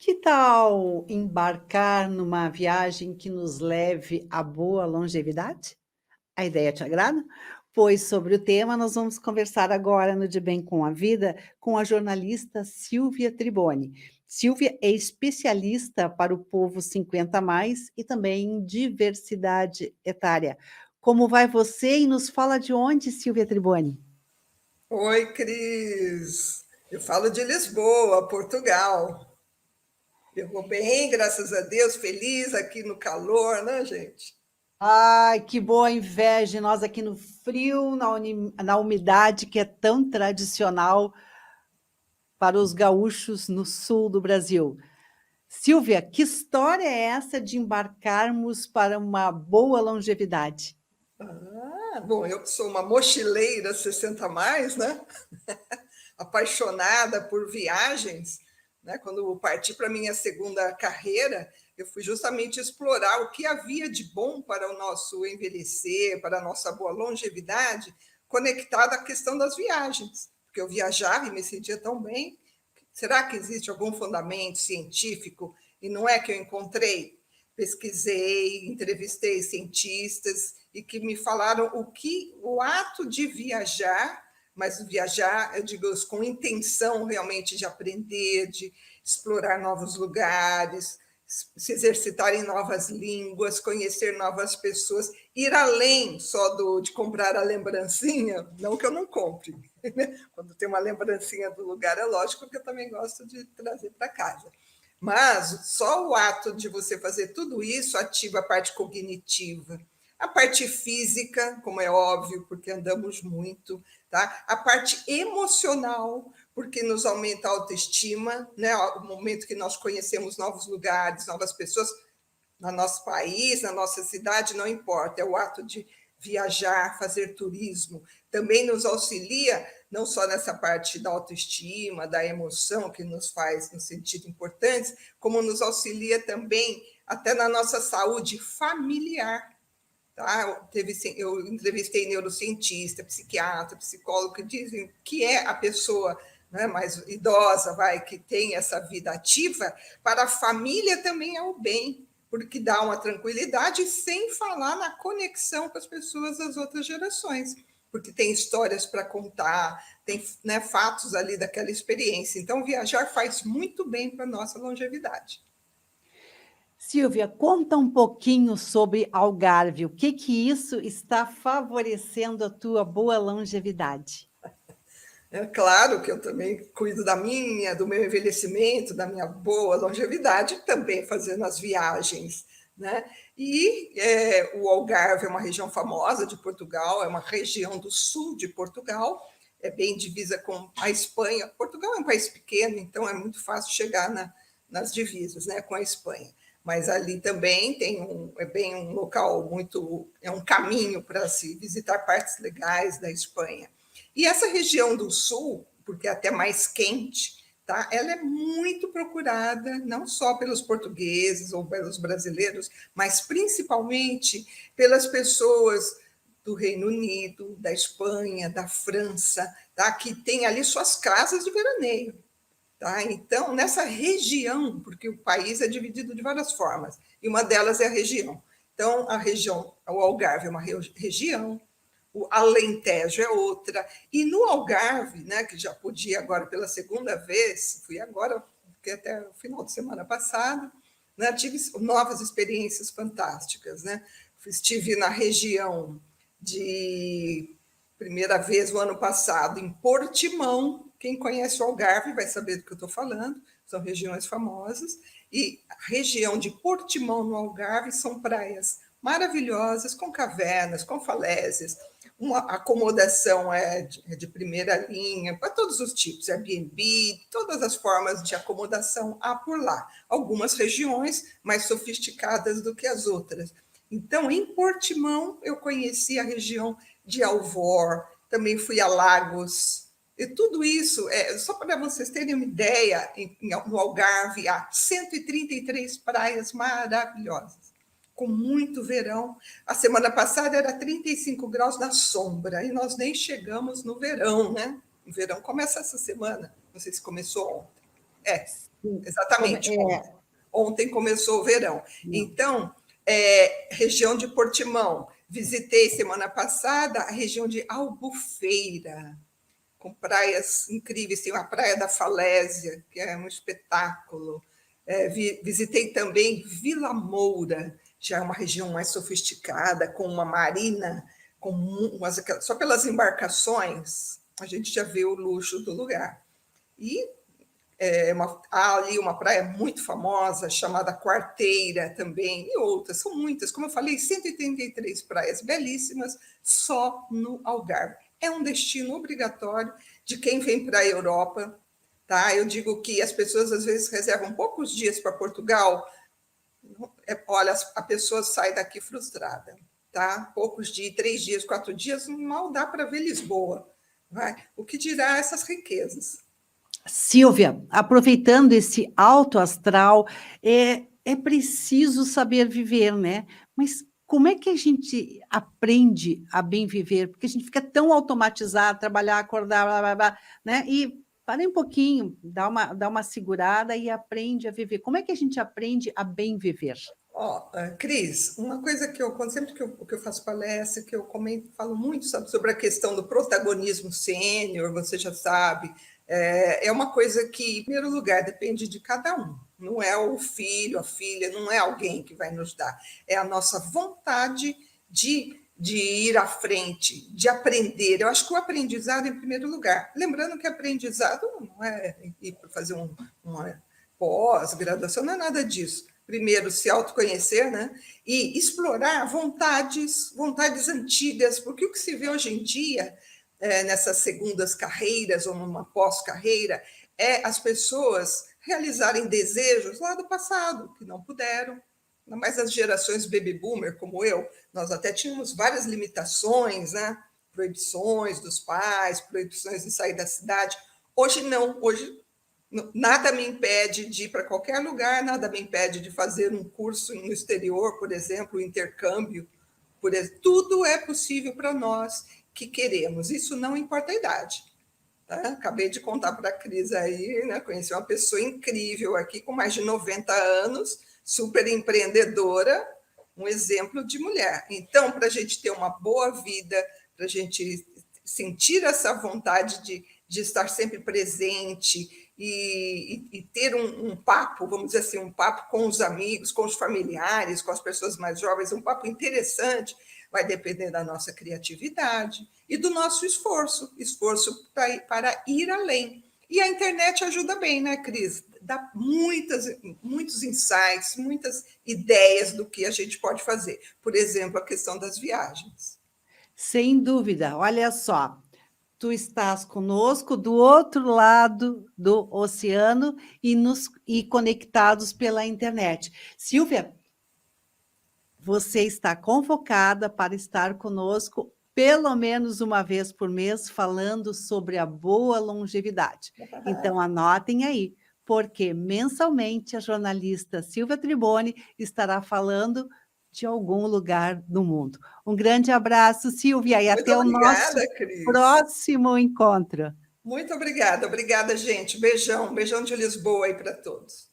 Que tal embarcar numa viagem que nos leve à boa longevidade? A ideia te agrada? Pois sobre o tema nós vamos conversar agora no De Bem com a Vida com a jornalista Silvia Triboni. Silvia é especialista para o povo 50 a mais e também em diversidade etária. Como vai você e nos fala de onde, Silvia Triboni? Oi, Cris. Eu falo de Lisboa, Portugal. Eu vou bem, graças a Deus, feliz aqui no calor, né, gente? Ai, que boa inveja, nós aqui no frio, na umidade que é tão tradicional para os gaúchos no sul do Brasil. Silvia, que história é essa de embarcarmos para uma boa longevidade? Bom, eu que sou uma mochileira 60 a mais, né? Apaixonada por viagens, né? Quando eu parti para minha segunda carreira, eu fui justamente explorar o que havia de bom para o nosso envelhecer, para a nossa boa longevidade, conectado à questão das viagens, porque eu viajava e me sentia tão bem. Será que existe algum fundamento científico? E não é que eu encontrei? Pesquisei, entrevistei cientistas e que me falaram o que o ato de viajar, mas viajar, eu digo, com intenção realmente de aprender, de explorar novos lugares, se exercitar em novas línguas, conhecer novas pessoas, ir além só de comprar a lembrancinha, não que eu não compre, né? Quando tem uma lembrancinha do lugar, é lógico que eu também gosto de trazer para casa. Mas só o ato de você fazer tudo isso ativa a parte cognitiva, a parte física, como é óbvio, porque andamos muito, tá? A parte emocional, porque nos aumenta a autoestima, né? O momento que nós conhecemos novos lugares, novas pessoas, no nosso país, na nossa cidade, não importa, é o ato de viajar, fazer turismo, também nos auxilia não só nessa parte da autoestima, da emoção, que nos faz nos sentir importantes, como nos auxilia também até na nossa saúde familiar. Tá? Eu entrevistei neurocientista, psiquiatra, psicólogo, que dizem que é a pessoa, né, mais idosa, que tem essa vida ativa, para a família também é o bem, porque dá uma tranquilidade, sem falar na conexão com as pessoas das outras gerações, porque tem histórias para contar, tem, né, fatos ali daquela experiência. Então, viajar faz muito bem para a nossa longevidade. Silvia, conta um pouquinho sobre Algarve. O que que isso está favorecendo a tua boa longevidade? É claro que eu também cuido do meu envelhecimento, da minha boa longevidade, também fazendo as viagens, né? O Algarve é uma região famosa de Portugal, é uma região do sul de Portugal, é bem divisa com a Espanha. Portugal é um país pequeno, então é muito fácil chegar nas divisas, né, com a Espanha. Mas ali também é bem um local muito, é um caminho para se visitar partes legais da Espanha. E essa região do sul, porque é até mais quente, tá? Ela é muito procurada, não só pelos portugueses ou pelos brasileiros, mas principalmente pelas pessoas do Reino Unido, da Espanha, da França, tá? Que tem ali suas casas de veraneio. Tá? Então, nessa região, porque o país é dividido de várias formas, e uma delas é a região. Então, a região, o Algarve é uma região, o Alentejo é outra. E no Algarve, né, que já pude ir agora pela segunda vez, fui agora, porque até o final de semana passado, né, tive novas experiências fantásticas. Né? Estive na região de primeira vez o ano passado em Portimão. Quem conhece o Algarve vai saber do que eu estou falando, são regiões famosas. E a região de Portimão, no Algarve, são praias maravilhosas, com cavernas, com falésias, uma acomodação de primeira linha, para todos os tipos, Airbnb, todas as formas de acomodação há por lá. Algumas regiões mais sofisticadas do que as outras. Então, em Portimão, eu conheci a região de Alvor, também fui a Lagos, e tudo isso, só para vocês terem uma ideia, no Algarve há 133 praias maravilhosas, com muito verão. A semana passada era 35 graus na sombra, e nós nem chegamos no verão, né? O verão começa essa semana, não sei se começou ontem. É. Exatamente, ontem. Ontem começou o verão. Então, região de Portimão. Visitei semana passada a região de Albufeira, com praias incríveis. Tem a Praia da Falésia, que é um espetáculo. Visitei também Vila Moura, já é uma região mais sofisticada, com uma marina, só pelas embarcações, a gente já vê o luxo do lugar. E há ali uma praia muito famosa, chamada Quarteira também, e outras, são muitas. Como eu falei, 183 praias belíssimas só no Algarve. É um destino obrigatório de quem vem para a Europa. Tá? Eu digo que as pessoas, às vezes, reservam poucos dias para Portugal. Olha, a pessoa sai daqui frustrada. Tá? Poucos dias, 3 dias, 4 dias, mal dá para ver Lisboa. Vai? O que dirá essas riquezas? Silvia, aproveitando esse alto astral, é preciso saber viver, né? Mas como é que a gente aprende a bem viver? Porque a gente fica tão automatizado, trabalhar, acordar, blá, blá, blá, né? E para um pouquinho, dá uma segurada e aprende a viver. Como é que a gente aprende a bem viver? Cris, uma coisa que sempre que eu faço palestra, que eu comento, falo muito sobre a questão do protagonismo sênior, você já sabe, é uma coisa que, em primeiro lugar, depende de cada um. Não é o filho, a filha, não é alguém que vai nos dar. É a nossa vontade de ir à frente, de aprender. Eu acho que o aprendizado, em primeiro lugar. Lembrando que aprendizado não é ir para fazer uma pós-graduação, não é nada disso. Primeiro, se autoconhecer, né? E explorar vontades antigas, porque o que se vê hoje em dia, nessas segundas carreiras ou numa pós-carreira, é as pessoas realizarem desejos lá do passado, que não puderam. Ainda mais as gerações baby boomer, como eu, nós até tínhamos várias limitações, né? Proibições dos pais, proibições de sair da cidade. Hoje não, hoje nada me impede de ir para qualquer lugar, nada me impede de fazer um curso no exterior, por exemplo, um intercâmbio. Tudo é possível para nós que queremos, isso não importa a idade. Tá? Acabei de contar para a Cris aí, né? Conheci uma pessoa incrível aqui, com mais de 90 anos, super empreendedora, um exemplo de mulher. Então, para a gente ter uma boa vida, para a gente sentir essa vontade de estar sempre presente e ter um papo, vamos dizer assim, um papo com os amigos, com os familiares, com as pessoas mais jovens, um papo interessante, vai depender da nossa criatividade e do nosso esforço para ir além. E a internet ajuda bem, né, Cris? Dá muitos insights, muitas ideias do que a gente pode fazer. Por exemplo, a questão das viagens. Sem dúvida, olha só, tu estás conosco do outro lado do oceano e conectados pela internet. Silvia, você está convocada para estar conosco pelo menos uma vez por mês, falando sobre a boa longevidade. Então, anotem aí, porque mensalmente a jornalista Silvia Triboni estará falando de algum lugar do mundo. Um grande abraço, Silvia, e até o nosso próximo encontro. Muito obrigada, gente. Beijão de Lisboa aí para todos.